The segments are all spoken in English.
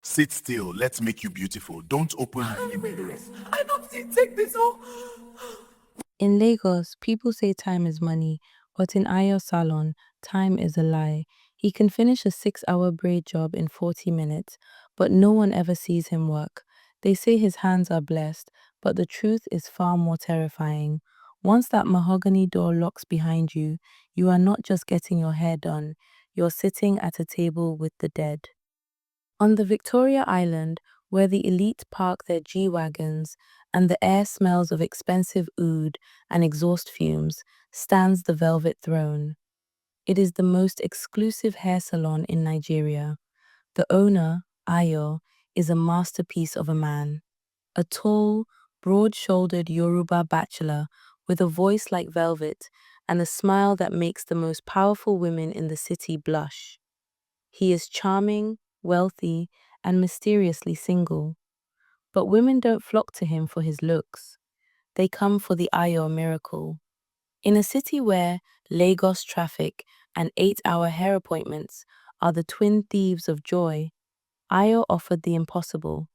Sit still. Let's make you beautiful. Don't open. I don't see take this all. In Lagos, people say time is money, but in Ayo salon, time is a lie. He can finish a 6-hour braid job in 40 minutes, but no one ever sees him work. They say his hands are blessed, but the truth is far more terrifying. Once that mahogany door locks behind you, you are not just getting your hair done, you're sitting at a table with the dead. On the Victoria Island, where the elite park their G-wagons and the air smells of expensive oud and exhaust fumes, stands the Velvet Throne. It is the most exclusive hair salon in Nigeria. The owner, Ayo, is a masterpiece of a man. A tall, broad-shouldered Yoruba bachelor with a voice like velvet and a smile that makes the most powerful women in the city blush. He is charming, wealthy, and mysteriously single. But women don't flock to him for his looks. They come for the Ayo Miracle. In a city where Lagos traffic and 8-hour hair appointments are the twin thieves of joy, Ayo offered the impossible.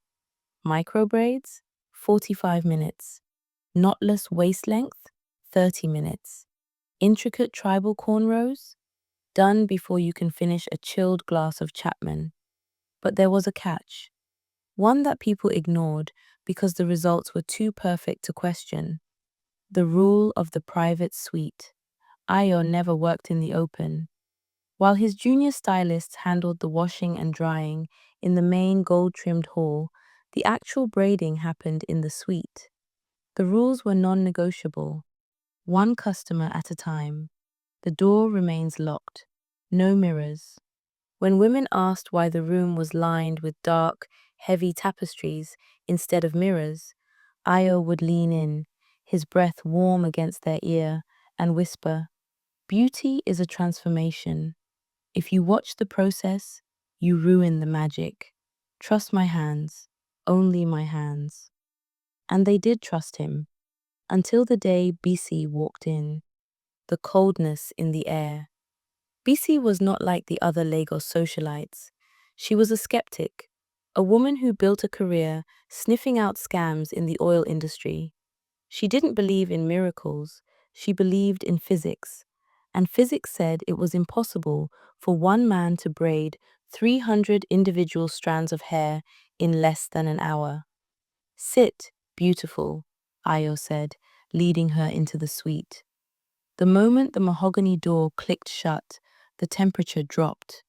Micro braids, 45 minutes. Knotless waist length, 30 minutes. Intricate tribal cornrows, done before you can finish a chilled glass of Chapman. But there was a catch, one that people ignored because the results were too perfect to question. The rule of the private suite. Ayo never worked in the open. While his junior stylists handled the washing and drying in the main gold-trimmed hall, the actual braiding happened in the suite. The rules were non-negotiable. One customer at a time. The door remains locked. No mirrors. When women asked why the room was lined with dark, heavy tapestries instead of mirrors, Ayo would lean in, his breath warm against their ear, and whisper, "Beauty is a transformation. If you watch the process, you ruin the magic. Trust my hands, only my hands." And they did trust him, until the day Bisi walked in, the coldness in the air. Bisi was not like the other Lagos socialites. She was a skeptic, a woman who built a career sniffing out scams in the oil industry. She didn't believe in miracles, she believed in physics. And physics said it was impossible for one man to braid 300 individual strands of hair in less than an hour. "Sit, beautiful," Ayo said, leading her into the suite. The moment the mahogany door clicked shut, the temperature dropped.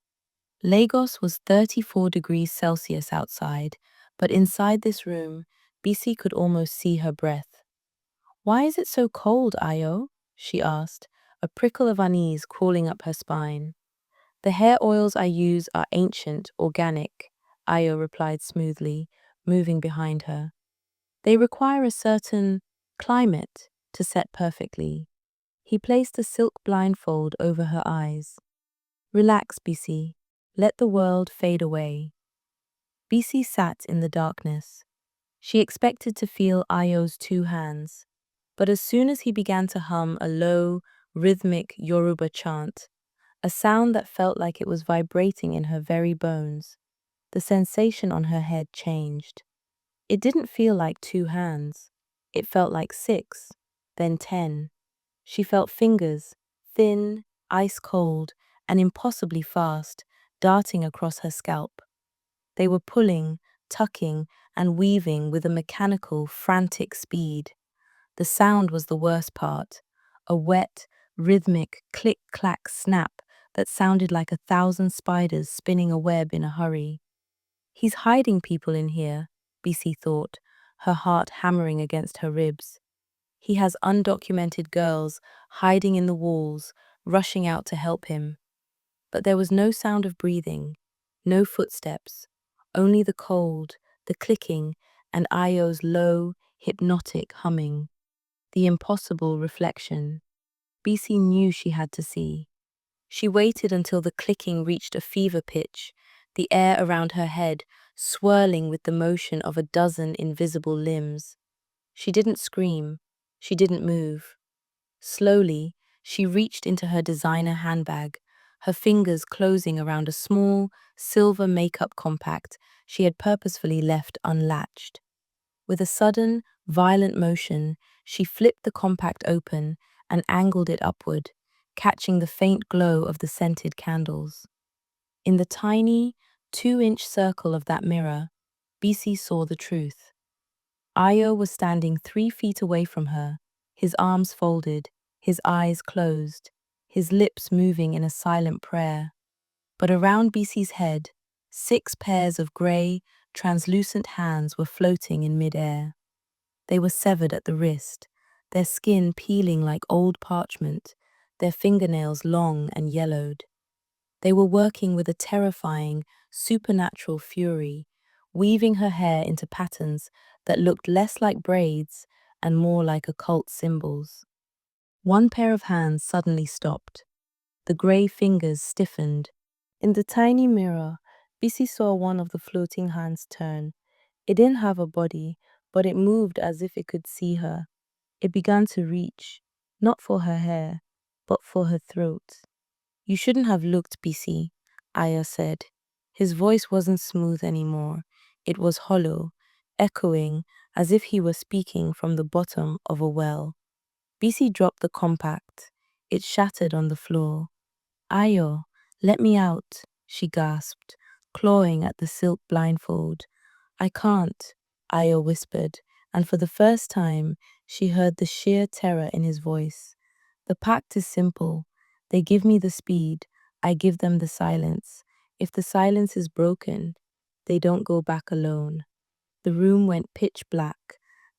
Lagos was 34 degrees Celsius outside, but inside this room, Bisi could almost see her breath. "Why is it so cold, Ayo?" she asked, a prickle of unease crawling up her spine. "The hair oils I use are ancient, organic," Ayo replied smoothly, moving behind her. "They require a certain climate to set perfectly." He placed a silk blindfold over her eyes. "Relax, Bisi. Let the world fade away." Bisi sat in the darkness. She expected to feel Ayo's 2 hands, but as soon as he began to hum a low, rhythmic Yoruba chant, a sound that felt like it was vibrating in her very bones, the sensation on her head changed. It didn't feel like 2 hands. It felt like 6, then 10. She felt fingers, thin, ice cold, and impossibly fast, darting across her scalp. They were pulling, tucking, and weaving with a mechanical, frantic speed. The sound was the worst part, a wet, rhythmic click-clack snap that sounded like 1,000 spiders spinning a web in a hurry. "He's hiding people in here," Bisi thought, her heart hammering against her ribs. "He has undocumented girls hiding in the walls, rushing out to help him." But there was no sound of breathing, no footsteps, only the cold, the clicking, and Ayo's low, hypnotic humming. The impossible reflection. Bisi knew she had to see. She waited until the clicking reached a fever pitch, the air around her head swirling with the motion of a dozen invisible limbs. She didn't scream. She didn't move. Slowly, she reached into her designer handbag, her fingers closing around a small, silver makeup compact she had purposefully left unlatched. With a sudden, violent motion, she flipped the compact open and angled it upward, catching the faint glow of the scented candles. In the tiny, 2-inch circle of that mirror, Bisi saw the truth. Ayo was standing 3 feet away from her, his arms folded, his eyes closed, his lips moving in a silent prayer. But around Bisi's head, 6 pairs of grey, translucent hands were floating in midair. They were severed at the wrist, their skin peeling like old parchment, their fingernails long and yellowed. They were working with a terrifying, supernatural fury, weaving her hair into patterns that looked less like braids and more like occult symbols. One pair of hands suddenly stopped. The grey fingers stiffened. In the tiny mirror, Bisi saw one of the floating hands turn. It didn't have a body, but it moved as if it could see her. It began to reach, not for her hair, but for her throat. You shouldn't have looked, Bisi, Aya said. His voice wasn't smooth anymore. It was hollow, echoing as if he were speaking from the bottom of a well. Bisi dropped the compact. It shattered on the floor. Ayo, let me out, she gasped, clawing at the silk blindfold. I can't, Ayo whispered, and for the first time, she heard the sheer terror in his voice. The pact is simple. They give me the speed, I give them the silence. If the silence is broken, they don't go back alone. The room went pitch black.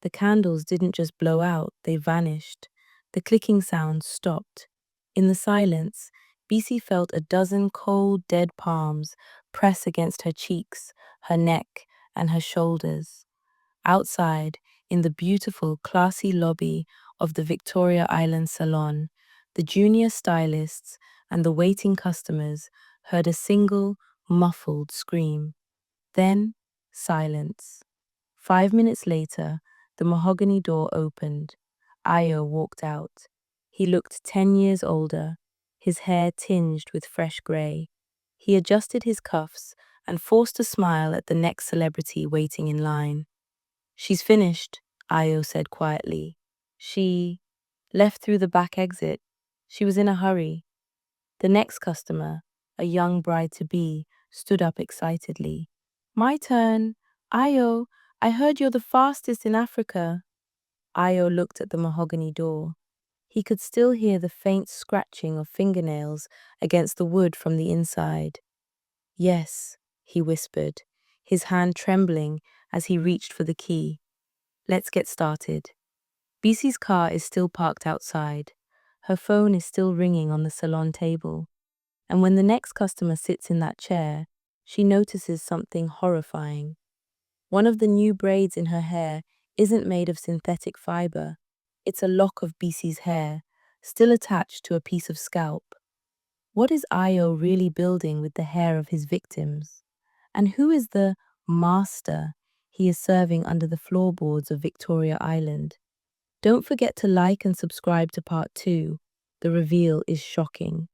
The candles didn't just blow out, they vanished. The clicking sounds stopped. In the silence, Bisi felt a dozen cold, dead palms press against her cheeks, her neck, and her shoulders. Outside, in the beautiful, classy lobby of the Victoria Island salon, the junior stylists and the waiting customers heard a single, muffled scream. Then, silence. 5 minutes later, the mahogany door opened. Ayo walked out. He looked 10 years older, his hair tinged with fresh grey. He adjusted his cuffs and forced a smile at the next celebrity waiting in line. She's finished, Ayo said quietly. She left through the back exit. She was in a hurry. The next customer, a young bride-to-be, stood up excitedly. My turn. Ayo, I heard you're the fastest in Africa. Ayo looked at the mahogany door. He could still hear the faint scratching of fingernails against the wood from the inside. Yes, he whispered, his hand trembling as he reached for the key. Let's get started. Bisi's car is still parked outside. Her phone is still ringing on the salon table. And when the next customer sits in that chair, she notices something horrifying. One of the new braids in her hair isn't made of synthetic fiber. It's a lock of Bisi's hair, still attached to a piece of scalp. What is Ayo really building with the hair of his victims? And who is the master he is serving under the floorboards of Victoria Island? Don't forget to like and subscribe to part 2. The reveal is shocking.